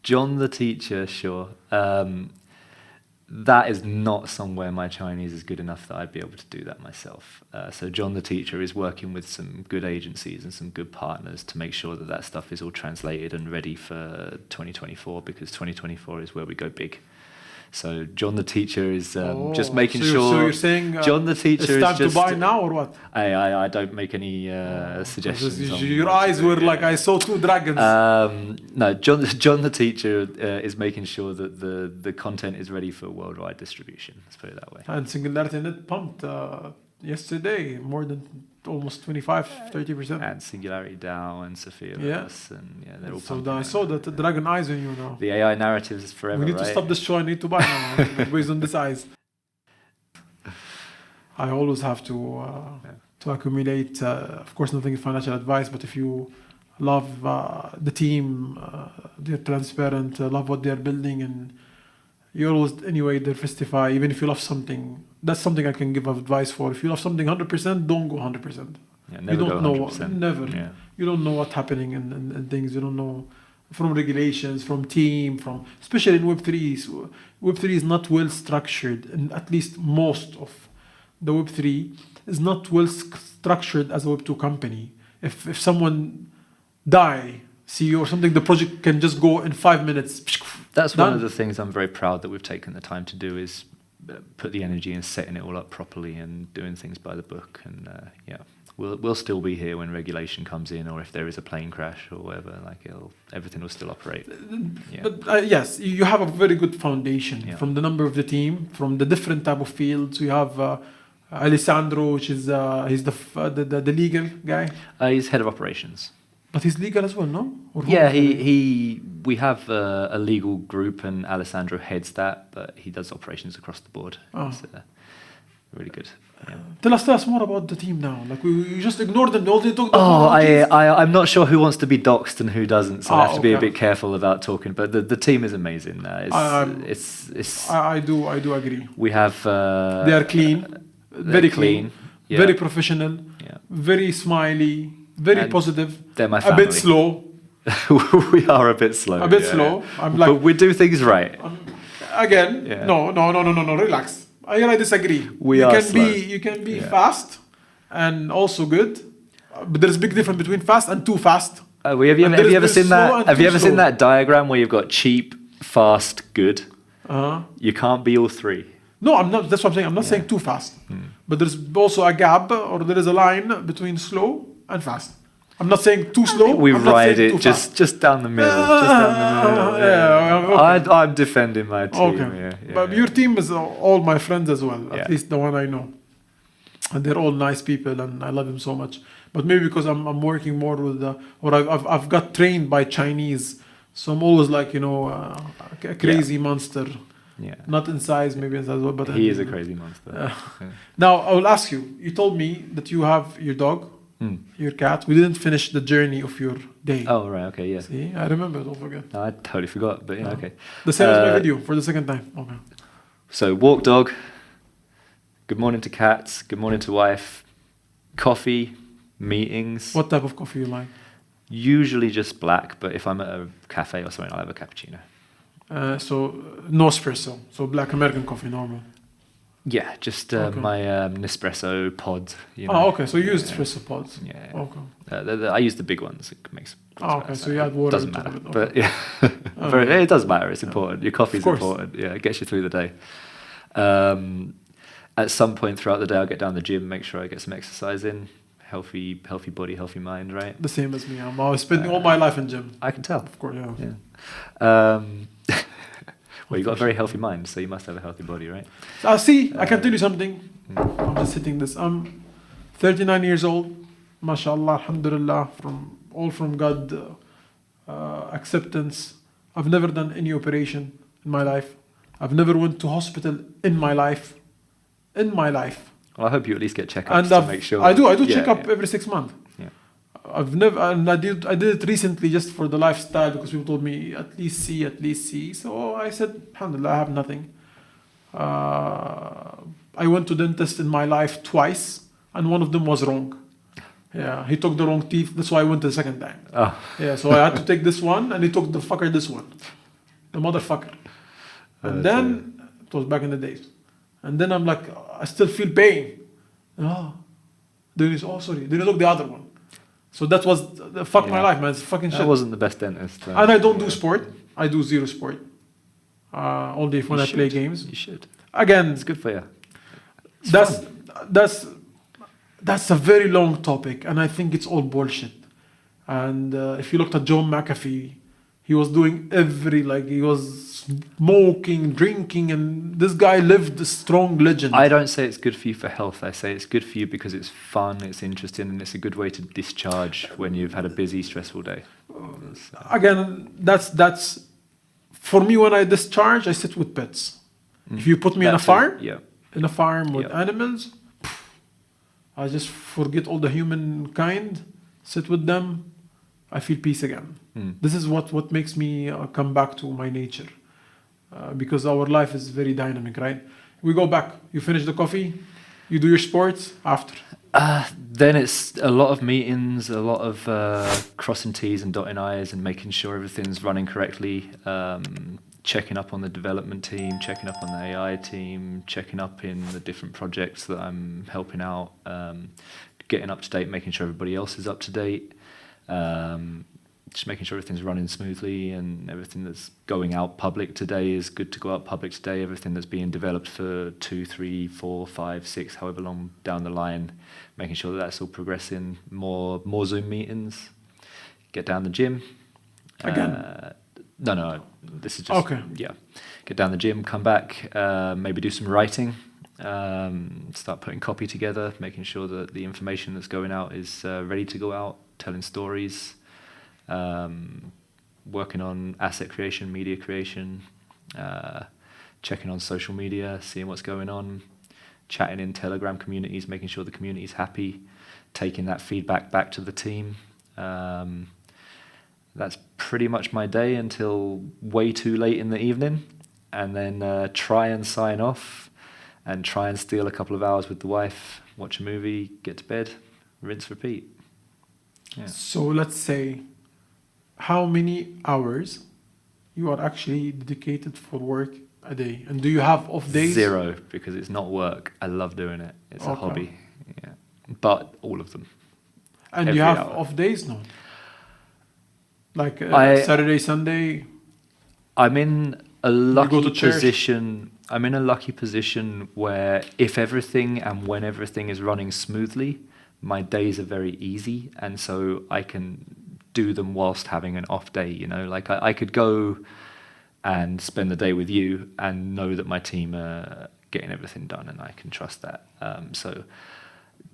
John the teacher, sure. That is not somewhere my Chinese is good enough that I'd be able to do that myself. So John the teacher is working with some good agencies and some good partners to make sure that stuff is all translated and ready for 2024, because 2024 is where we go big. So John the teacher is just making sure. So you're saying John the teacher it's time is just to buy now or what? I don't make any suggestions. Your eyes were like I saw two dragons. No, John the teacher is making sure that the content is ready for worldwide distribution. Let's put it that way. And SingularityNET pumped yesterday more than almost 25-30%. And SingularityDAO and SophiaVerse, and they're all pumping. So I saw that the dragon eyes on you now. The AI narratives is forever. We need to stop this show. I need to buy now based on this eyes. I always have to accumulate. Of course, nothing is financial advice, but if you love the team, they're transparent, love what they're building, and you always diversify. Even if you love something, that's something I can give advice for. If you love something 100%, don't go 100%. Yeah, never you don't go 100%. know. Never. Yeah. You don't know what's happening in things. You don't know from regulations, from team, from especially in Web3. Web3 is not well structured, and at least most of the Web3 is not well structured as a Web2 company. If someone die, CEO or something, the project can just go in 5 minutes. That's done. One of the things I'm very proud that we've taken the time to do is put the energy in setting it all up properly and doing things by the book. And we'll still be here when regulation comes in, or if there is a plane crash or whatever. Everything will still operate. Yeah. But yes, you have a very good foundation from the number of the team, from the different type of fields. You have Alessandro, which is he's the legal guy. He's head of operations. But he's legal as well, no? We have a legal group, and Alessandro heads that, but he does operations across the board. It's really good. Yeah. Tell us more about the team now. Like we just ignored them. All they talk I'm not sure who wants to be doxed and who doesn't, so I have to be a bit careful about talking. But the team is amazing. I do agree. We have. They are clean, very clean, very professional, very smiley, very positive. They're my family. A bit slow. We are a bit slow. A bit slow. But we do things right. No. Relax. I disagree. You can be fast and also good, but there's a big difference between fast and too fast. Have you ever seen that? Have you ever seen that diagram where you've got cheap, fast, good? You can't be all three. No, I'm not. That's what I'm saying. I'm not saying too fast, but there's also a gap, or there is a line between slow and fast. I'm not saying too slow. We ride it just down the middle. I'm defending my team. Okay. But your team is all my friends as well. At least the one I know, and they're all nice people, and I love them so much. But maybe because I'm working more with I've got trained by Chinese, so I'm always like a crazy monster. Yeah. Not in size, maybe in size, but he is a crazy monster. Now I will ask you. You told me that you have your dog. Your cat. We didn't finish the journey of your day. Oh, right. Okay, yeah. See, I remember. Don't forget. No, I totally forgot, but okay. The same as my video for the second time. Okay. So, walk dog. Good morning to cats. Good morning to wife. Coffee. Meetings. What type of coffee you like? Usually just black, but if I'm at a cafe or something, I'll have a cappuccino. So, no espresso. So, black American coffee, normal. Yeah, just Okay. my Nespresso pod. You know. Oh, okay. So you use Yeah. espresso pods. Yeah. Okay. I use the big ones. It makes. Oh, okay. So you add water. Doesn't into matter, it. but Okay. yeah, Oh, but yeah. it does matter. It's Yeah. important. Your coffee's Of course. important. Yeah, it gets you through the day. At some point throughout the day, I'll get down the gym, make sure I get some exercise in. Healthy body, healthy mind, right? The same as me. I'm spending all my life in gym. I can tell. Of course, yeah. Yeah. Well, you got a very healthy mind, so you must have a healthy body, right? See, I can tell you something. Mm. I'm just hitting this. I'm 39 years old. MashaAllah, alhamdulillah, from God acceptance. I've never done any operation in my life. I've never went to hospital in my life. Well, I hope you at least get checkups And to make sure. I do Yeah, check up yeah. every 6 months. Yeah. I've never, and I did it recently just for the lifestyle because people told me at least see. So I said, alhamdulillah, I have nothing. I went to dentist in my life twice, and one of them was wrong. Yeah, he took the wrong teeth. That's why I went the second time. Oh. Yeah, so I had to take this one, and he took the fucker this one, the motherfucker. And then it was back in the days. And then I'm like, I still feel pain. Oh, then he's sorry. Then he took the other one. So that was my life, man. It's fucking shit. That wasn't the best dentist. And I don't do sport. I do zero sport. All day when I play games. You should. Again, It's good for you. That's a very long topic, and I think it's all bullshit. And if you looked at John McAfee, he was doing he was smoking, drinking, and this guy lived a strong legend. I don't say it's good for you for health. I say it's good for you because it's fun, it's interesting, and it's a good way to discharge when you've had a busy, stressful day. Again, that's for me. When I discharge, I sit with pets. If you put me in a farm, with animals, I just forget all the humankind, sit with them, I feel peace again. This is what makes me come back to my nature, because our life is very dynamic, right? We go back, you finish the coffee, you do your sports after. Then it's a lot of meetings, a lot of crossing T's and dotting I's and making sure everything's running correctly, checking up on the development team, checking up on the AI team, checking up in the different projects that I'm helping out, getting up to date, making sure everybody else is up to date, just making sure everything's running smoothly and everything that's going out public today is good to go out public today. Everything that's being developed for 2, 3, 4, 5, 6, however long down the line, making sure that that's all progressing. More Zoom meetings. Get down the gym. Again? No. This is just Okay. Yeah. Get down the gym, come back, maybe do some writing. Start putting copy together, making sure that the information that's going out is ready to go out, telling stories. Working on asset creation, media creation, checking on social media, seeing what's going on, chatting in Telegram communities, making sure the community is happy, taking that feedback back to the team. That's pretty much my day until way too late in the evening, and then try and sign off and try and steal a couple of hours with the wife, watch a movie, get to bed, rinse, repeat. Yeah. So let's say, how many hours you are actually dedicated for work a day, and do you have off days? 0, because it's not work. I love doing it. It's a hobby. Yeah, but all of them. And every you have hour. off days? No. Like Saturday, Sunday. I'm in a go to lucky church? position. I'm in a lucky position where if everything and when everything is running smoothly, my days are very easy, and so I can do them whilst having an off day. You know, like I could go and spend the day with you and know that my team are getting everything done, and I can trust that. So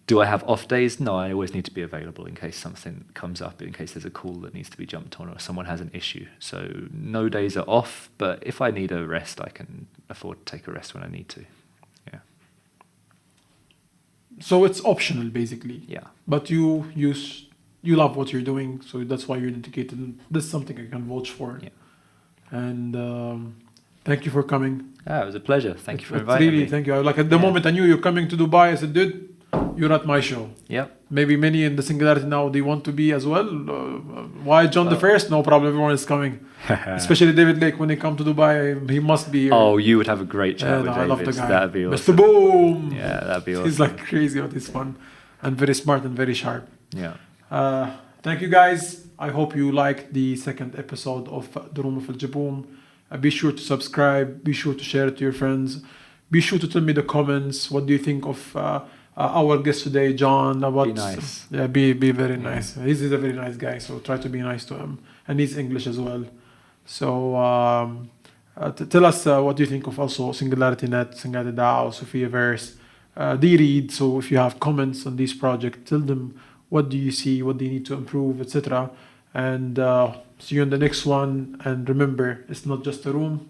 do I have off days? No, I always need to be available in case something comes up, in case there's a call that needs to be jumped on or someone has an issue. So no days are off, but if I need a rest, I can afford to take a rest when I need to. Yeah. So it's optional, basically. Yeah. But you love what you're doing, so that's why you're dedicated. This is something I can vouch for. Yeah. And thank you for coming. It was a pleasure. Thank you for inviting really, me. thank you. Like at the moment I knew you're coming to Dubai, I said, dude, you're at my show. Yep. Maybe many in the Singularity now, they want to be as well. Why John the First? No problem, everyone is coming. Especially David Lake, when they come to Dubai, he must be here. Oh, you would have a great chat with no, David. I love the guy. That'd be awesome. Mr. Boom! Yeah, that'd be awesome. He's like crazy, but he's fun. And very smart and very sharp. Yeah. Thank you guys. I hope you liked the second episode of The Room of Eljaboom. Be sure to subscribe. Be sure to share it to your friends. Be sure to tell me the comments. What do you think of our guest today, John? Be nice. Yeah, be very nice. He's a very nice guy, so try to be nice to him. And he's English as well. So tell us what you think of also SingularityNET, SingularityDAO, Sophiaverse, D-Read. So if you have comments on this project, tell them what do you see, what do you need to improve, etc. And see you in the next one. And remember, it's not just a room.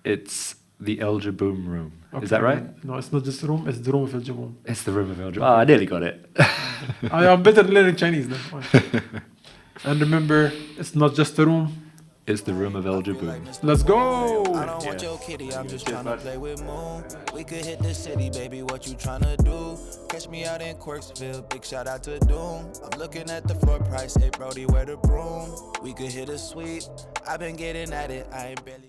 It's the Eljaboom room. Okay. Is that right? No, it's not just a room. It's the room of Eljaboom. It's the room of Eljaboom. Oh, I nearly got it. I am better learning Chinese then. And remember, it's not just a room. It's the room of Eljaboom. Let's go! I don't want your kitty, I'm just tryna play with Moon. We could hit the city, baby, what you tryna do? Catch me out in Quirksville, big shout out to Doom. I'm looking at the floor price, hey Brody, where the broom? We could hit a suite, I've been getting at it, I ain't barely